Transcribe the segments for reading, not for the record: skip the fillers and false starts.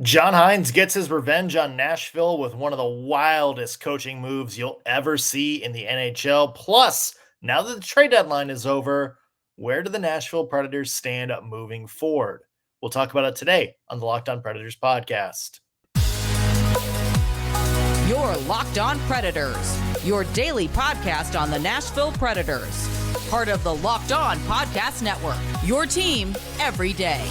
John Hynes gets his revenge on Nashville with one of the wildest coaching moves you'll ever see in the NHL. Plus, now that the trade deadline is over, where do the Nashville Predators stand up moving forward? We'll talk about it today on the Locked On Predators podcast. Your Locked On Predators, your daily podcast on the Nashville Predators. Part of the Locked On Podcast Network, your team every day.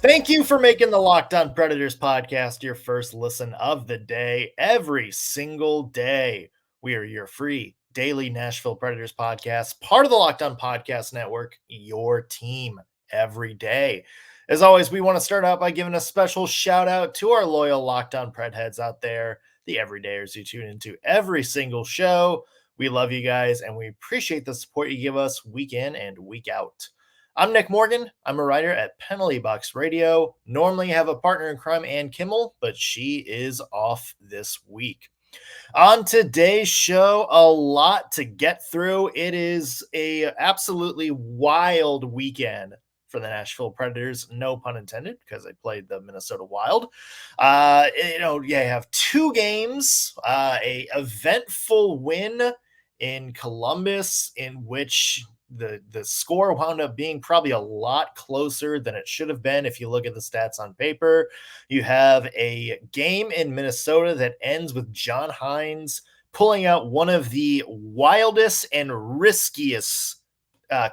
Thank you for making the Locked On Predators podcast your first listen of the day every single day. We are your free daily Nashville Predators podcast, part of the Locked On Podcast Network, your team every day. As always, we want to start out by giving a special shout out to our loyal Locked On Pred heads out there, the everydayers who tune into every single show. We love you guys and we appreciate the support you give us week in and week out. I'm Nick Morgan. I'm a writer at Penalty Box Radio. Normally have a partner in crime, Ann Kimmel, but she is off this week. On today's show, a lot to get through. It is a absolutely wild weekend for the Nashville Predators, no pun intended, because they played the Minnesota Wild. You have two games, a eventful win in Columbus, in which the score wound up being probably a lot closer than it should have been if you look at the stats on paper. You have a game in Minnesota that ends with John Hynes pulling out one of the wildest and riskiest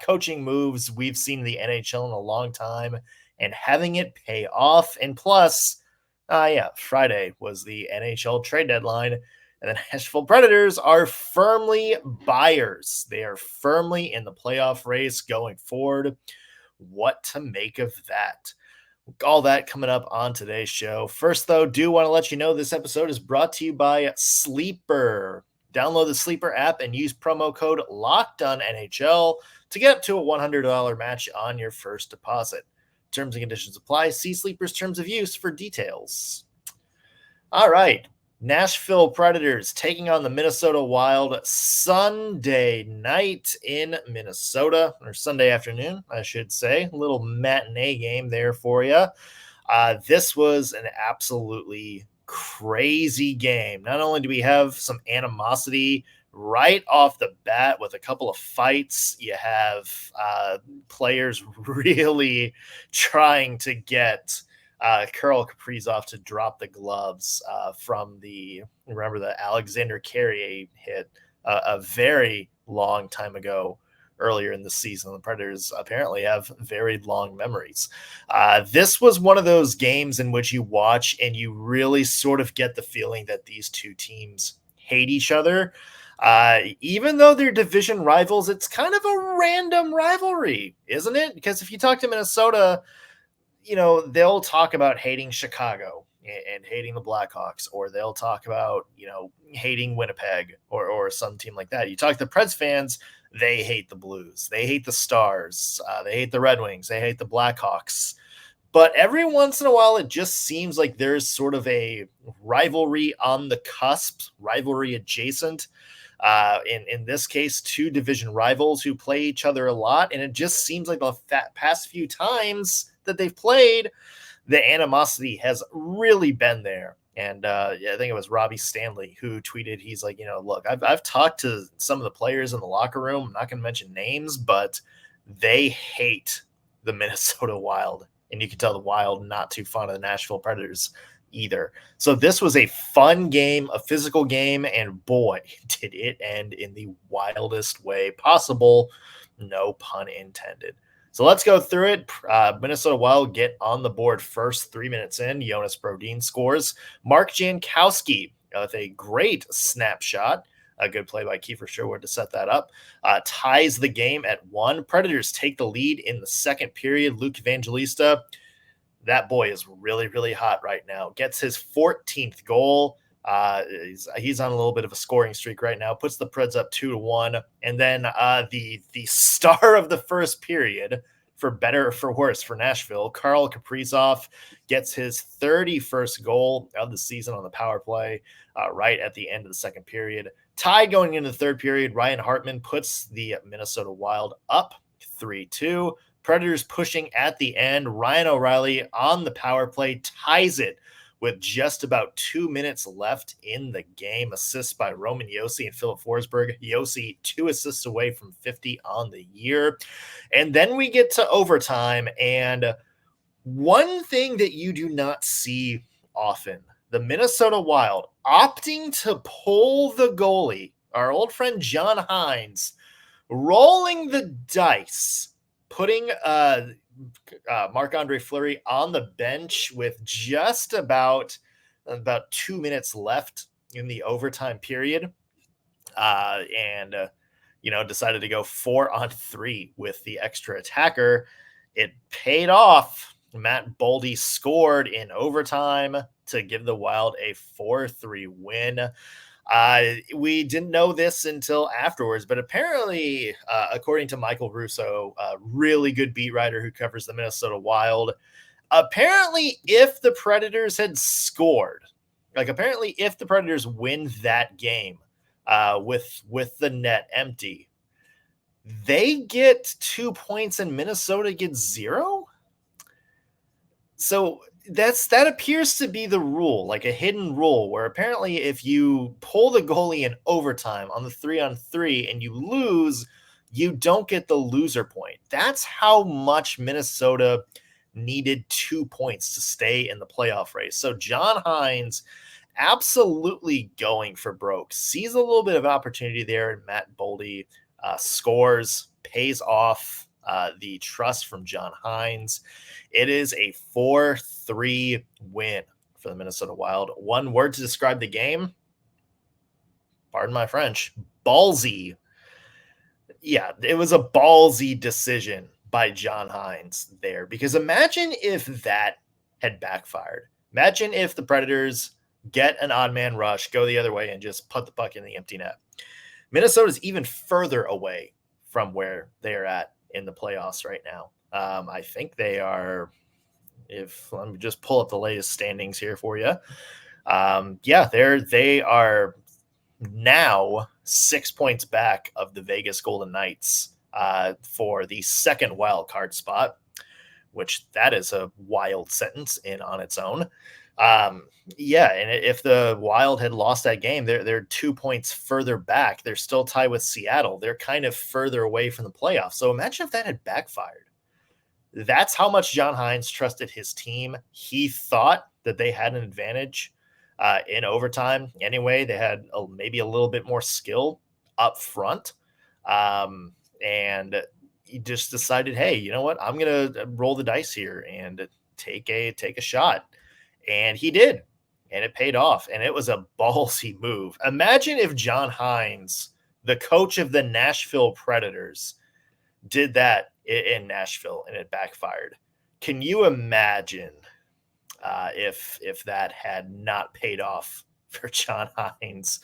coaching moves we've seen in the NHL in a long time and having it pay off. And plus, Friday was the NHL trade deadline. And the Nashville Predators are firmly buyers. They are firmly in the playoff race going forward. What to make of that? All that coming up on today's show. First, though, do want to let you know this episode is brought to you by Sleeper. Download the Sleeper app and use promo code LOCKEDONNHL to get up to a $100 match on your first deposit. Terms and conditions apply. See Sleeper's terms of use for details. All right. Nashville Predators taking on the Minnesota Wild Sunday night in Minnesota, or Sunday afternoon, I should say. A little matinee game there for you. This was an absolutely crazy game. Not only do we have some animosity right off the bat with a couple of fights, you have players really trying to get Kirill Kaprizov to drop the gloves from the Alexander Carrier hit a very long time ago earlier in the season. The Predators apparently have very long memories. This was one of those games in which you watch and you really sort of get the feeling that these two teams hate each other. Even though they're division rivals, it's kind of a random rivalry, isn't it? Because if you talk to Minnesota, they'll talk about hating Chicago and hating the Blackhawks, or they'll talk about, hating Winnipeg or some team like that. You talk to the Preds fans, they hate the Blues. They hate the Stars. They hate the Red Wings. They hate the Blackhawks. But every once in a while, it just seems like there's sort of a rivalry on the cusp, rivalry adjacent. In this case, two division rivals who play each other a lot. And it just seems like the past few times that they've played, the animosity has really been there. And I think it was Robbie Stanley who tweeted, he's like, look, I've talked to some of the players in the locker room. I'm not going to mention names, but they hate the Minnesota Wild. And you can tell the Wild not too fond of the Nashville Predators either. So this was a fun game, a physical game, and boy, did it end in the wildest way possible. No pun intended. So let's go through it. Minnesota Wild get on the board first, 3 minutes in. Jonas Brodin scores. Mark Jankowski with a great snapshot. A good play by Kiefer Sherwood to set that up. Ties the game at 1. Predators take the lead in the second period. Luke Evangelista, that boy is really, really hot right now. Gets his 14th goal. He's on a little bit of a scoring streak right now. Puts the Preds up 2-1. And then the star of the first period, for better or for worse for Nashville, Kirill Kaprizov gets his 31st goal of the season on the power play right at the end of the second period. Tied going into the third period, Ryan Hartman puts the Minnesota Wild up 3-2. Predators pushing at the end. Ryan O'Reilly on the power play ties it with just about 2 minutes left in the game. Assists by Roman Josi and Philip Forsberg. Josi 2 assists away from 50 on the year. And then we get to overtime. And one thing that you do not see often, the Minnesota Wild opting to pull the goalie, our old friend John Hynes, rolling the dice, putting Marc-Andre Fleury on the bench with just about 2 minutes left in the overtime period. Decided to go 4-on-3 with the extra attacker. It paid off. Matt Boldy scored in overtime to give the Wild a 4-3 win. We didn't know this until afterwards, but apparently, according to Michael Russo, a really good beat writer who covers the Minnesota Wild, apparently if the Predators had scored, if the Predators win that game with the net empty, they get 2 points and Minnesota gets 0. So that appears to be the rule, like a hidden rule, where apparently if you pull the goalie in overtime on the 3-on-3 and you lose, you don't get the loser point. That's how much Minnesota needed 2 points to stay in the playoff race. So John Hynes absolutely going for broke, sees a little bit of opportunity there, and Matt Boldy scores, pays off the trust from John Hynes. It is a 4-3 win for the Minnesota Wild. One word to describe the game, pardon my French, ballsy. Yeah, it was a ballsy decision by John Hynes there, because imagine if that had backfired. Imagine if the Predators get an odd man rush, go the other way, and just put the puck in the empty net. Minnesota's even further away from where they are at in the playoffs right now. I think they are, let me just pull up the latest standings here for you. They are now 6 points back of the Vegas Golden Knights for the second wild card spot, which that is a wild sentence in on its own. And if the Wild had lost that game, they're 2 points further back. They're still tied with Seattle. They're kind of further away from the playoffs. So imagine if that had backfired. That's how much John Hynes trusted his team. He thought that they had an advantage in overtime. Anyway, they had maybe a little bit more skill up front. And he just decided, hey, you know what? I'm going to roll the dice here and take a shot. And he did. And it paid off. And it was a ballsy move. Imagine if John Hynes, the coach of the Nashville Predators, did that in Nashville and it backfired. Can you imagine if that had not paid off for John Hynes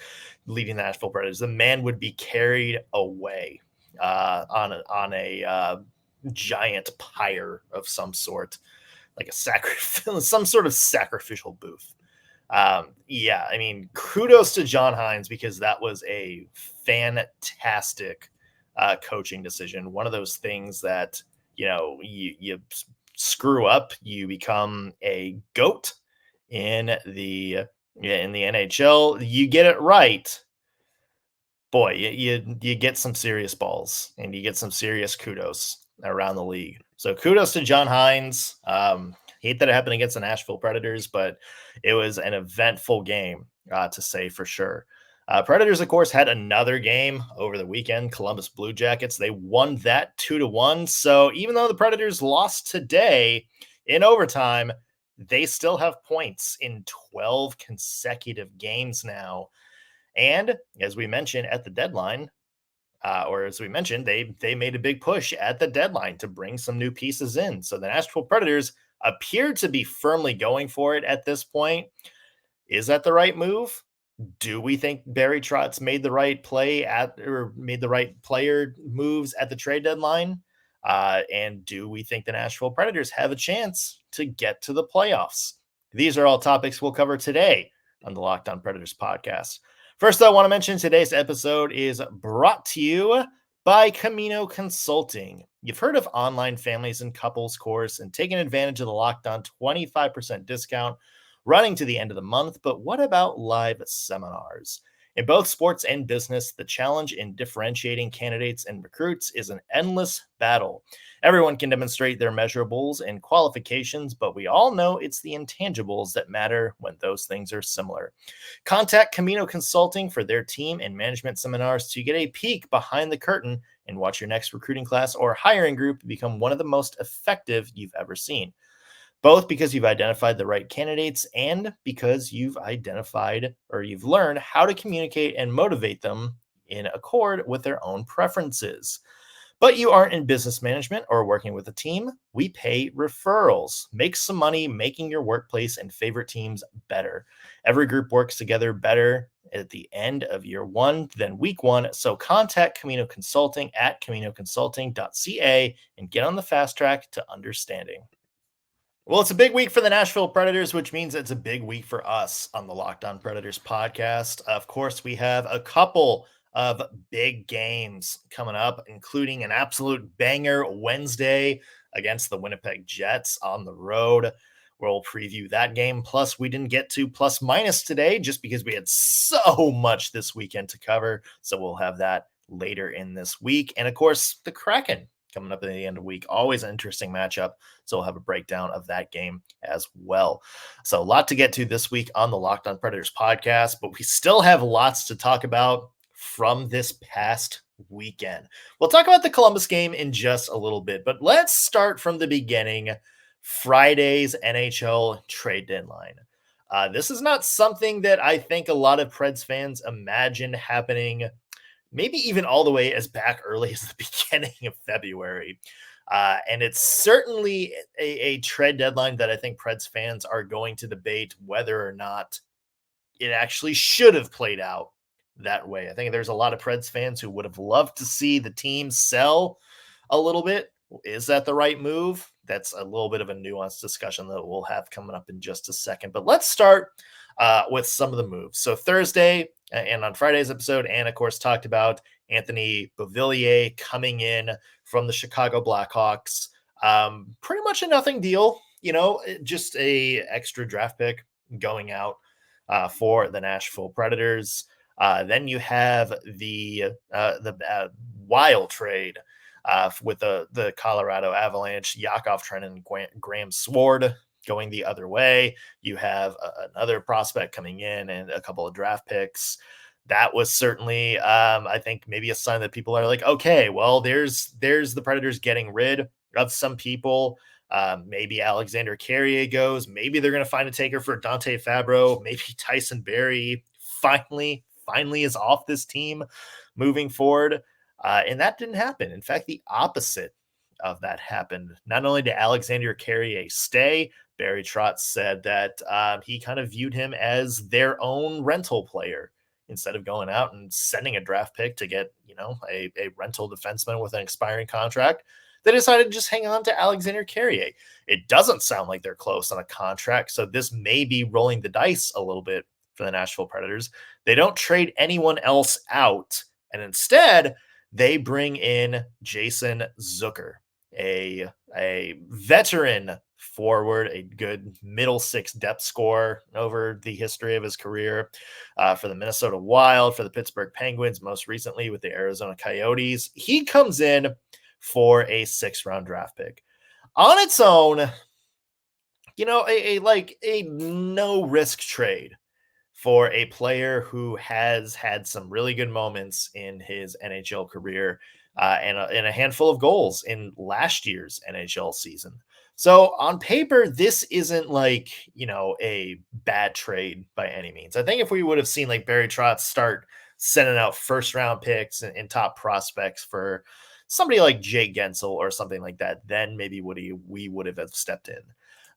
leading the Nashville Predators? The man would be carried away on a giant pyre of some sort, like some sort of sacrificial booth. Kudos to John Hynes, because that was a fantastic coaching decision. One of those things that, you screw up, you become a GOAT in the NHL. You get it right, boy, you get some serious balls and you get some serious kudos around the league. So kudos to John Hynes. Hate that it happened against the Nashville Predators, but it was an eventful game, to say for sure. Predators, of course, had another game over the weekend. Columbus Blue Jackets, they won that 2-1. So even though the Predators lost today in overtime, they still have points in 12 consecutive games now. And as we mentioned at the deadline, they made a big push at the deadline to bring some new pieces in. So the Nashville Predators appear to be firmly going for it at this point. Is that the right move? Do we think Barry Trotz made the right made the right player moves at the trade deadline? And do we think the Nashville Predators have a chance to get to the playoffs? These are all topics we'll cover today on the Locked On Predators podcast. First, I want to mention today's episode is brought to you by Camino Consulting. You've heard of online families and couples course and taken advantage of the lockdown 25% discount running to the end of the month, but what about live seminars? In both sports and business, the challenge in differentiating candidates and recruits is an endless battle. Everyone can demonstrate their measurables and qualifications, but we all know it's the intangibles that matter when those things are similar. Contact Camino Consulting for their team and management seminars to get a peek behind the curtain and watch your next recruiting class or hiring group become one of the most effective you've ever seen. Both because you've identified the right candidates and because you've identified or you've learned how to communicate and motivate them in accord with their own preferences. But you aren't in business management or working with a team. We pay referrals. Make some money making your workplace and favorite teams better. Every group works together better at the end of year one than week one. So contact Camino Consulting at caminoconsulting.ca and get on the fast track to understanding. Well, it's a big week for the Nashville Predators, which means it's a big week for us on the Locked On Predators podcast. Of course, we have a couple of big games coming up, including an absolute banger Wednesday against the Winnipeg Jets on the road. We'll preview that game. Plus, we didn't get to plus minus today just because we had so much this weekend to cover. So we'll have that later in this week. And of course, the Kraken coming up at the end of the week. Always an interesting matchup. So we'll have a breakdown of that game as well. So a lot to get to this week on the Locked On Predators podcast, but we still have lots to talk about from this past weekend. We'll talk about the Columbus game in just a little bit, but let's start from the beginning. Friday's NHL Trade Deadline. This is not something that I think a lot of Preds fans imagined happening maybe even all the way as back early as the beginning of February. And it's certainly a trade deadline that I think Preds fans are going to debate whether or not it actually should have played out that way. I think there's a lot of Preds fans who would have loved to see the team sell a little bit. Is that the right move? That's a little bit of a nuanced discussion that we'll have coming up in just a second. But let's start with some of the moves. So Thursday and on Friday's episode, and of course talked about Anthony Beavillier coming in from the Chicago Blackhawks. Pretty much a nothing deal, just a extra draft pick going out for the Nashville Predators. Then you have the wild trade with the Colorado Avalanche, Yakov Trenin and Graham Sword going the other way. You have another prospect coming in and a couple of draft picks. That was certainly, I think, maybe a sign that people are like, okay, well, there's the Predators getting rid of some people. Maybe Alexander Carrier goes. Maybe they're going to find a taker for Dante Fabro. Maybe Tyson Barrie finally is off this team moving forward. And that didn't happen. In fact, the opposite of that happened. Not only did Alexander Carrier stay, Barry Trotz said that he kind of viewed him as their own rental player instead of going out and sending a draft pick to get, a rental defenseman with an expiring contract. They decided to just hang on to Alexander Carrier. It doesn't sound like they're close on a contract, so this may be rolling the dice a little bit for the Nashville Predators. They don't trade anyone else out, and instead they bring in Jason Zucker, a veteran forward, a good middle six depth scorer over the history of his career for the Minnesota Wild, for the Pittsburgh Penguins, most recently with the Arizona Coyotes. He comes in for a 6th-round draft pick. On its own, a no-risk trade for a player who has had some really good moments in his NHL career and a handful of goals in last year's NHL season. So on paper, this isn't a bad trade by any means. I think if we would have seen Barry Trotz start sending out 1st-round picks and top prospects for somebody like Jake Gensel or something like that, then maybe we would have stepped in.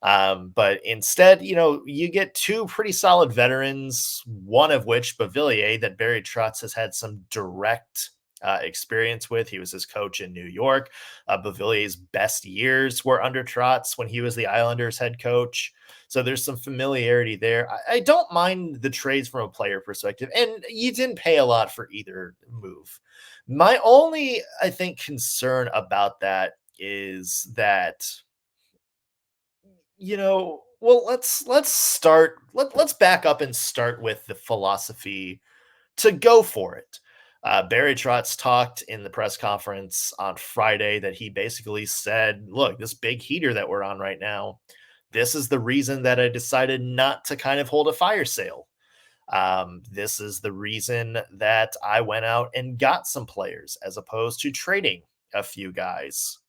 But instead, you get 2 pretty solid veterans, one of which, Beavillier, that Barry Trotz has had some direct experience with. He was his coach in New York. Beavillier's best years were under Trotz when he was the Islanders head coach. So there's some familiarity there. I don't mind the trades from a player perspective, and you didn't pay a lot for either move. My only, I think, concern about that is that, well, let's back up and start with the philosophy to go for it. Barry Trotz talked in the press conference on Friday that he basically said, look, this big heater that we're on right now, this is the reason that I decided not to kind of hold a fire sale. This is the reason that I went out and got some players as opposed to trading a few guys,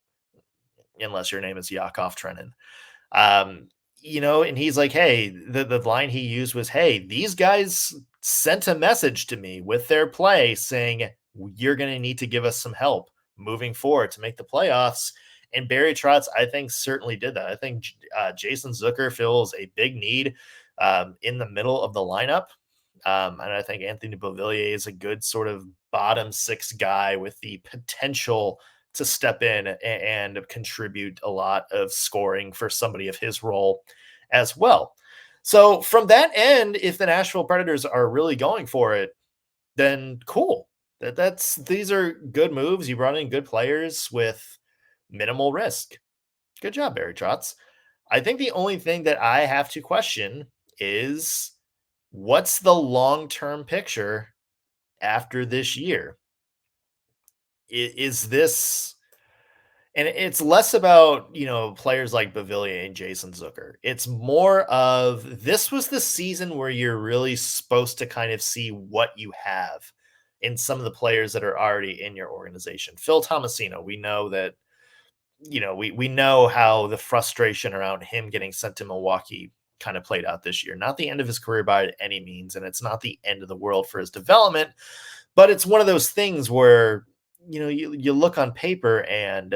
unless your name is Yakov Trenin. Um, and he's like, hey, the line he used was, hey, these guys sent a message to me with their play saying, you're going to need to give us some help moving forward to make the playoffs. And Barry Trotz, I think, certainly did that. I think Jason Zucker fills a big need in the middle of the lineup. And I think Anthony Beavillier is a good sort of bottom six guy with the potential to step in and contribute a lot of scoring for somebody of his role as well. So from that end, if the Nashville Predators are really going for it, then cool. These are good moves. You brought in good players with minimal risk. Good job, Barry Trotz. I think the only thing that I have to question is what's the long-term picture after this year? Is this, and it's less about, players like Beavillier and Jason Zucker. It's more of this was the season where you're really supposed to kind of see what you have in some of the players that are already in your organization. Phil Tomasino, we know that, we know how the frustration around him getting sent to Milwaukee kind of played out this year. Not the end of his career by any means, and it's not the end of the world for his development, but it's one of those things where, you look on paper and,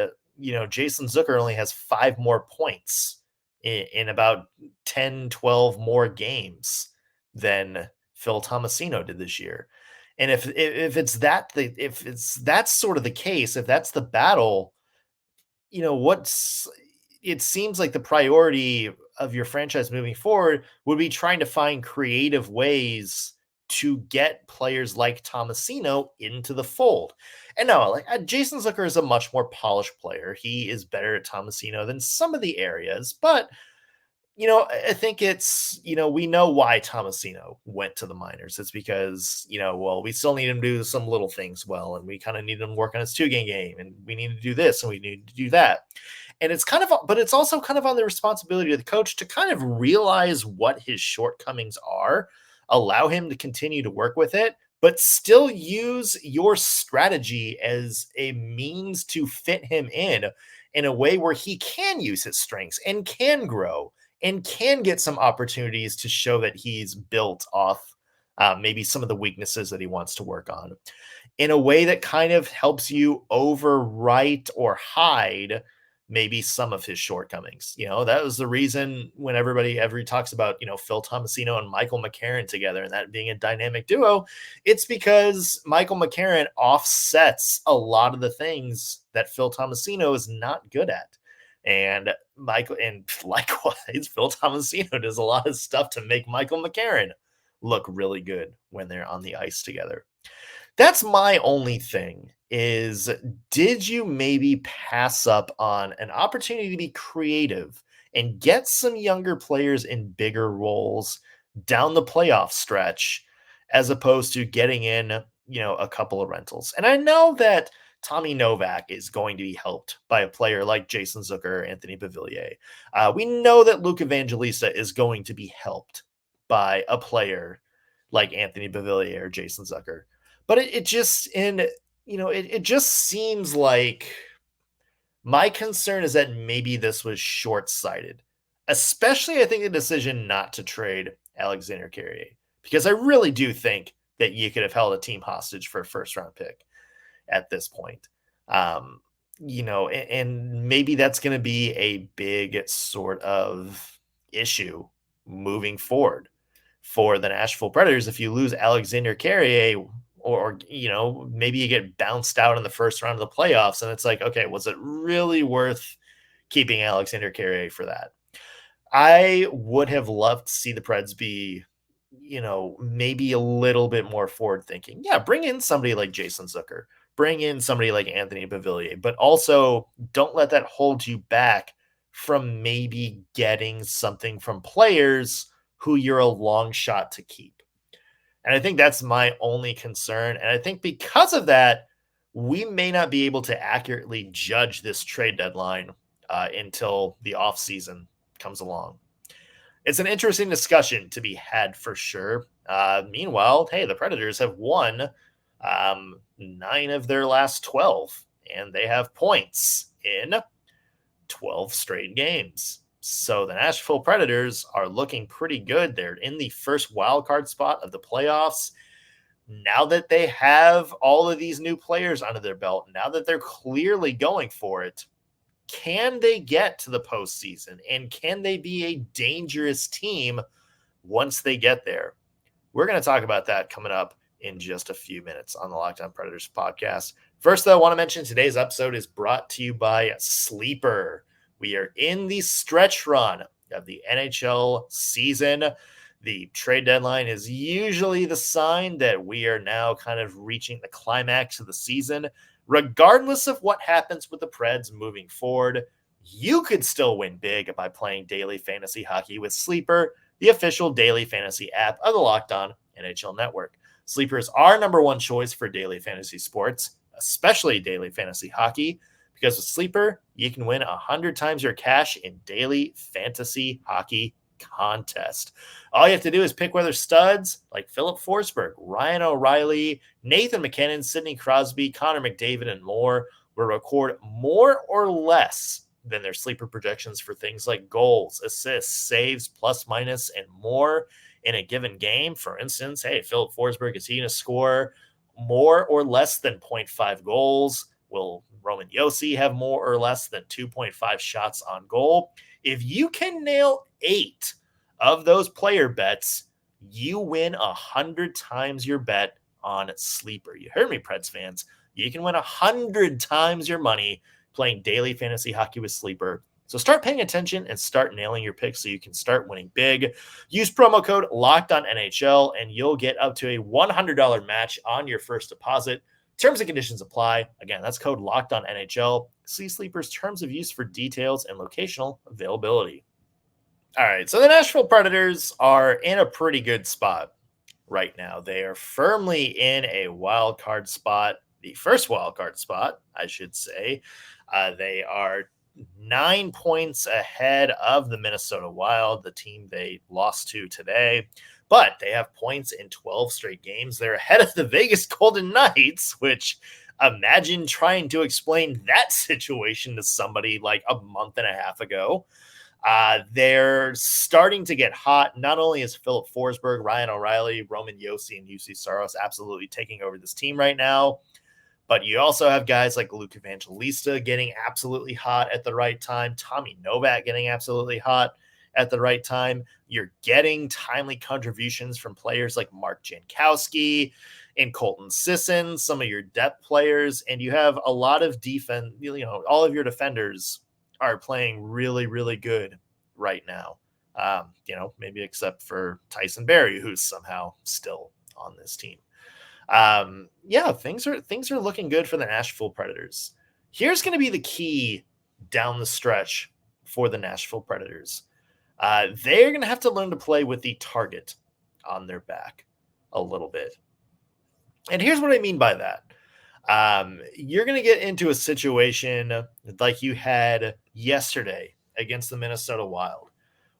Jason Zucker only has 5 more points in about 10, 12 more games than Phil Tomasino did this year. And if that's sort of the case, if that's the battle, it seems like the priority of your franchise moving forward would be trying to find creative ways to get players like Tomasino into the fold. And no, like Jason Zucker is a much more polished player. He is better at Tomasino than some of the areas, but I think it's, we know why Tomasino went to the minors. It's because, we still need him to do some little things well, and we kind of need him to work on his 2-game game, and we need to do this and we need to do that. And but it's also kind of on the responsibility of the coach to kind of realize what his shortcomings are, allow him to continue to work with it, but still use your strategy as a means to fit him in a way where he can use his strengths and can grow and can get some opportunities to show that he's built off maybe some of the weaknesses that he wants to work on in a way that kind of helps you overwrite or hide maybe some of his shortcomings. That was the reason when everybody talks about, Phil Tomasino and Michael McCarron together and that being a dynamic duo, it's because Michael McCarron offsets a lot of the things that Phil Tomasino is not good at. And likewise, Phil Tomasino does a lot of stuff to make Michael McCarron look really good when they're on the ice together. That's my only thing is, did you maybe pass up on an opportunity to be creative and get some younger players in bigger roles down the playoff stretch as opposed to getting in, a couple of rentals? And I know that Tommy Novak is going to be helped by a player like Jason Zucker, Anthony Beavillier. We know that Luke Evangelista is going to be helped by a player like Anthony Beavillier or Jason Zucker. But it just seems like my concern is that maybe this was short-sighted, especially I think the decision not to trade Alexander Carrier, because I really do think that you could have held a team hostage for a first-round pick at this point. And maybe that's going to be a big sort of issue moving forward for the Nashville Predators. If you lose Alexander Carrier, or maybe you get bounced out in the first round of the playoffs, and it's like, okay, was it really worth keeping Alexander Carrier for that? I would have loved to see the Preds be, maybe a little bit more forward thinking. Yeah, bring in somebody like Jason Zucker, bring in somebody like Anthony Beavillier, but also don't let that hold you back from maybe getting something from players who you're a long shot to keep. And I think that's my only concern. And I think because of that, we may not be able to accurately judge this trade deadline until the offseason comes along. It's an interesting discussion to be had for sure. Meanwhile, hey, the Predators have won 9 of their last 12, and they have points in 12 straight games. So the Nashville Predators are looking pretty good. They're in the first wild card spot of the playoffs. Now that they have all of these new players under their belt, now that they're clearly going for it, can they get to the postseason? And can they be a dangerous team once they get there? We're going to talk about that coming up in just a few minutes on the Locked On Predators podcast. First, though, I want to mention today's episode is brought to you by Sleeper. We are in the stretch run of the NHL season. The trade deadline is usually the sign that we are now kind of reaching the climax of the season. Regardless of what happens with the Preds moving forward, you could still win big by playing daily fantasy hockey with Sleeper, the official daily fantasy app of the Locked On NHL Network. Sleeper is our number one choice for daily fantasy sports, especially daily fantasy hockey, because with Sleeper, you can win 100 times your cash in daily fantasy hockey contest. All you have to do is pick whether studs like Philip Forsberg, Ryan O'Reilly, Nathan McKinnon, Sidney Crosby, Connor McDavid, and more will record more or less than their sleeper projections for things like goals, assists, saves, plus minus, and more in a given game. For instance, hey, Philip Forsberg, is he going to score more or less than 0.5 goals? Will Roman Josi have more or less than 2.5 shots on goal? If you can nail 8 of those player bets, you win 100 times your bet on Sleeper. You heard me, Preds fans. You can win 100 times your money playing daily fantasy hockey with Sleeper. So start paying attention and start nailing your picks so you can start winning big. Use promo code LOCKEDONNHL and you'll get up to a $100 match on your first deposit. Terms and conditions apply. Again, that's code LOCKEDONNHL. See Sleeper's terms of use for details and locational availability. All right, so the Nashville Predators are in a pretty good spot right now. They are firmly in a wild card spot, the first wild card spot, I should say. They are 9 points ahead of the Minnesota Wild, the team they lost to today. But they have points in 12 straight games. They're ahead of the Vegas Golden Knights, which imagine trying to explain that situation to somebody like a month and a half ago. They're starting to get hot. Not only is Philip Forsberg, Ryan O'Reilly, Roman Josi, and UC Saros absolutely taking over this team right now, but you also have guys like Luke Evangelista getting absolutely hot at the right time. Tommy Novak getting absolutely hot at the right time. You're getting timely contributions from players like Mark Jankowski and Colton Sisson, some of your depth players, and you have a lot of defense. All of your defenders are playing really, really good right now. Maybe except for Tyson Barrie, who's somehow still on this team. Things are looking good for the Nashville Predators. Here's going to be the key down the stretch for the Nashville Predators. They're going to have to learn to play with the target on their back a little bit. And here's what I mean by that. You're going to get into a situation like you had yesterday against the Minnesota Wild,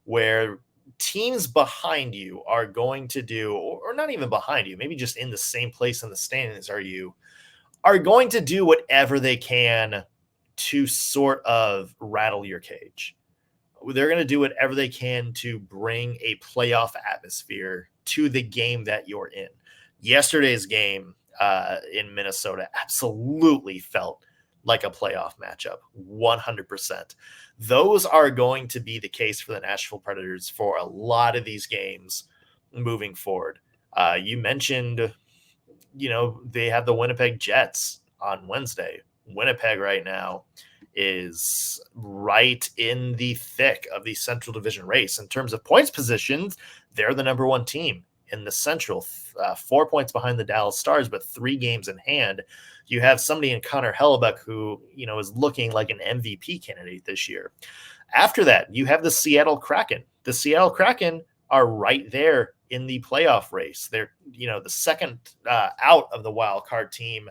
where teams behind you are going to do, or not even behind you, maybe just in the same place in the standings are going to do whatever they can to sort of rattle your cage. They're going to do whatever they can to bring a playoff atmosphere to the game that you're in. Yesterday's game in Minnesota absolutely felt like a playoff matchup, 100%. Those are going to be the case for the Nashville Predators for a lot of these games moving forward. You mentioned they have the Winnipeg Jets on Wednesday. Winnipeg right now is right in the thick of the Central Division race. In terms of points positions, they're the number one team in the Central, 4 points behind the Dallas Stars, but 3 games in hand. You have somebody in Connor Hellebuck who, is looking like an MVP candidate this year. After that, you have the Seattle Kraken. The Seattle Kraken are right there in the playoff race. They're, the second out of the wild card team.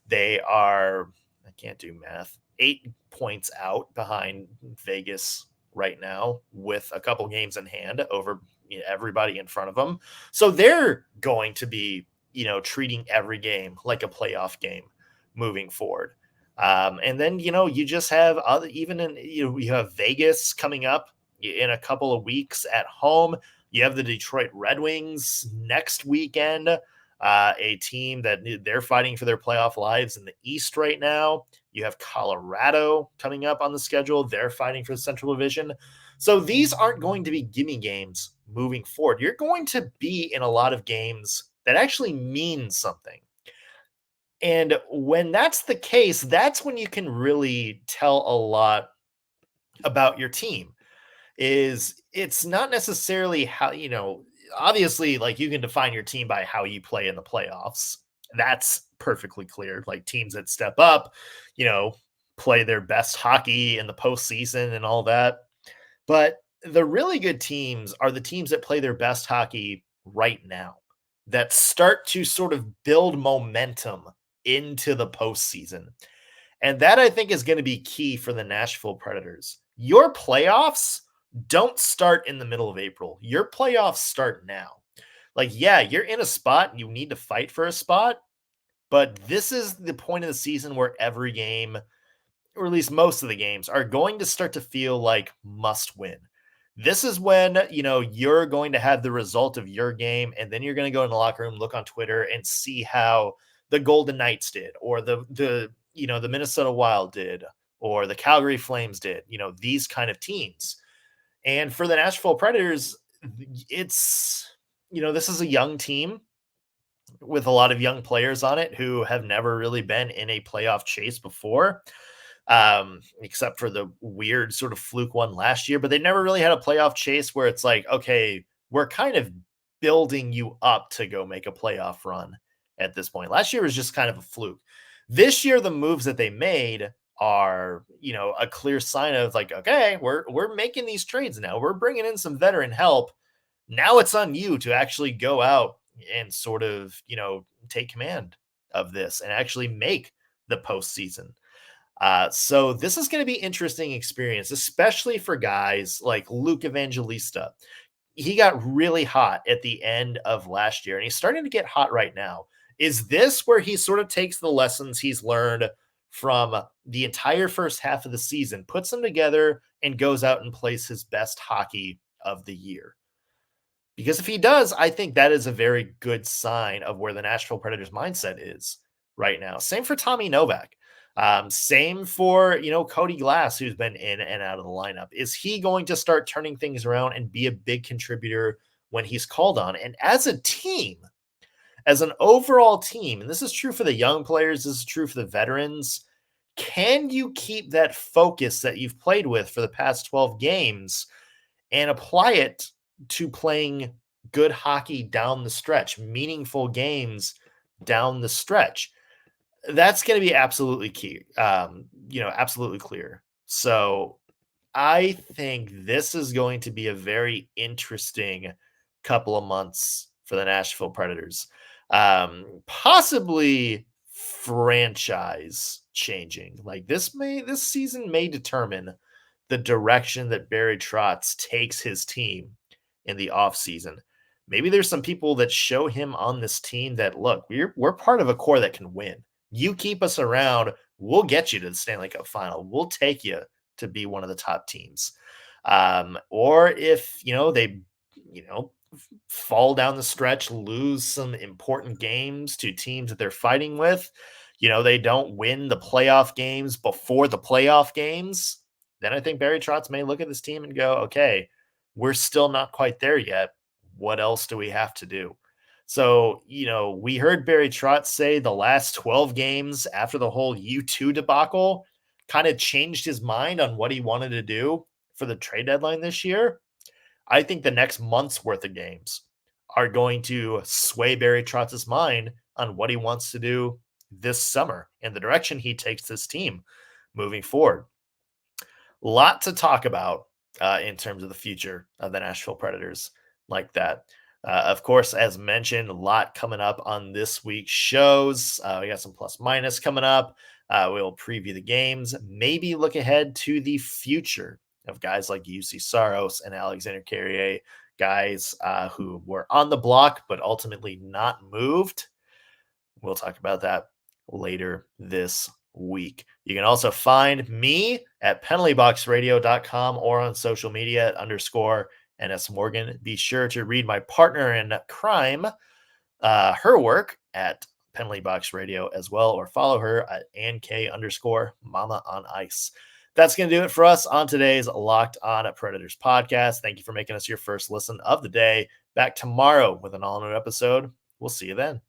They are, I can't do math, 8 points out behind Vegas right now with a couple games in hand over everybody in front of them. So they're going to be, treating every game like a playoff game moving forward. And then, you just have you have Vegas coming up in a couple of weeks at home. You have the Detroit Red Wings next weekend, a team that they're fighting for their playoff lives in the East right now. You have Colorado coming up on the schedule. They're fighting for the Central Division. So these aren't going to be gimme games moving forward. You're going to be in a lot of games that actually mean something. And when that's the case, that's when you can really tell a lot about your team. It's not necessarily how, obviously, like, you can define your team by how you play in the playoffs. That's perfectly clear. Like, teams that step up, play their best hockey in the postseason and all that. But the really good teams are the teams that play their best hockey right now, that start to sort of build momentum into the postseason. And that, I think, is going to be key for the Nashville Predators. Your playoffs don't start in the middle of April. Your playoffs start now. Like, yeah, you're in a spot and you need to fight for a spot, but this is the point of the season where every game, or at least most of the games, are going to start to feel like must win. This is when, you're going to have the result of your game, and then you're going to go in the locker room, look on Twitter, and see how the Golden Knights did, or the Minnesota Wild did, or the Calgary Flames did, these kind of teams. And for the Nashville Predators, it's, this is a young team with a lot of young players on it who have never really been in a playoff chase before, except for the weird sort of fluke one last year. But they never really had a playoff chase where it's like, okay, we're kind of building you up to go make a playoff run at this point. Last year was just kind of a fluke. This year, the moves that they made are, a clear sign of like, okay, we're making these trades now. We're bringing in some veteran help. Now it's on you to actually go out and sort of, take command of this and actually make the postseason. So this is going to be interesting experience, especially for guys like Luke Evangelista. He got really hot at the end of last year, and he's starting to get hot right now. Is this where he sort of takes the lessons he's learned from the entire first half of the season, puts them together, and goes out and plays his best hockey of the year? Because if he does, I think that is a very good sign of where the Nashville Predators mindset is right now. Same for Tommy Novak. Same for, Cody Glass, who's been in and out of the lineup. Is he going to start turning things around and be a big contributor when he's called on? And as a team, as an overall team, and this is true for the young players, this is true for the veterans, can you keep that focus that you've played with for the past 12 games and apply it to playing good hockey down the stretch, meaningful games down the stretch? That's going to be absolutely key, absolutely clear. So I think this is going to be a very interesting couple of months for the Nashville Predators. Possibly franchise changing. Like, this season may determine the direction that Barry Trotz takes his team in the offseason. Maybe there's some people that show him on this team that, look, we're part of a core that can win. You keep us around, we'll get you to the Stanley Cup final. We'll take you to be one of the top teams. Or if, they, fall down the stretch, lose some important games to teams that they're fighting with, they don't win the playoff games before the playoff games, then I think Barry Trotz may look at this team and go, okay, we're still not quite there yet. What else do we have to do? So, we heard Barry Trotz say the last 12 games after the whole U2 debacle kind of changed his mind on what he wanted to do for the trade deadline this year. I think the next month's worth of games are going to sway Barry Trotz's mind on what he wants to do this summer and the direction he takes this team moving forward. Lot to talk about in terms of the future of the Nashville Predators like that. Of course, as mentioned, a lot coming up on this week's shows. We got some plus minus coming up. We'll preview the games, maybe look ahead to the future of guys like UC Saros and Alexander Carrier, guys who were on the block but ultimately not moved. We'll talk about that later this week. You can also find me at penaltyboxradio.com or on social media at _NS Morgan. Be sure to read my partner in crime, her work at Penalty Box Radio as well, or follow her at @AnK_Mama on Ice. That's going to do it for us on today's Locked On Predators podcast. Thank you for making us your first listen of the day. Back tomorrow with an all-new episode. We'll see you then.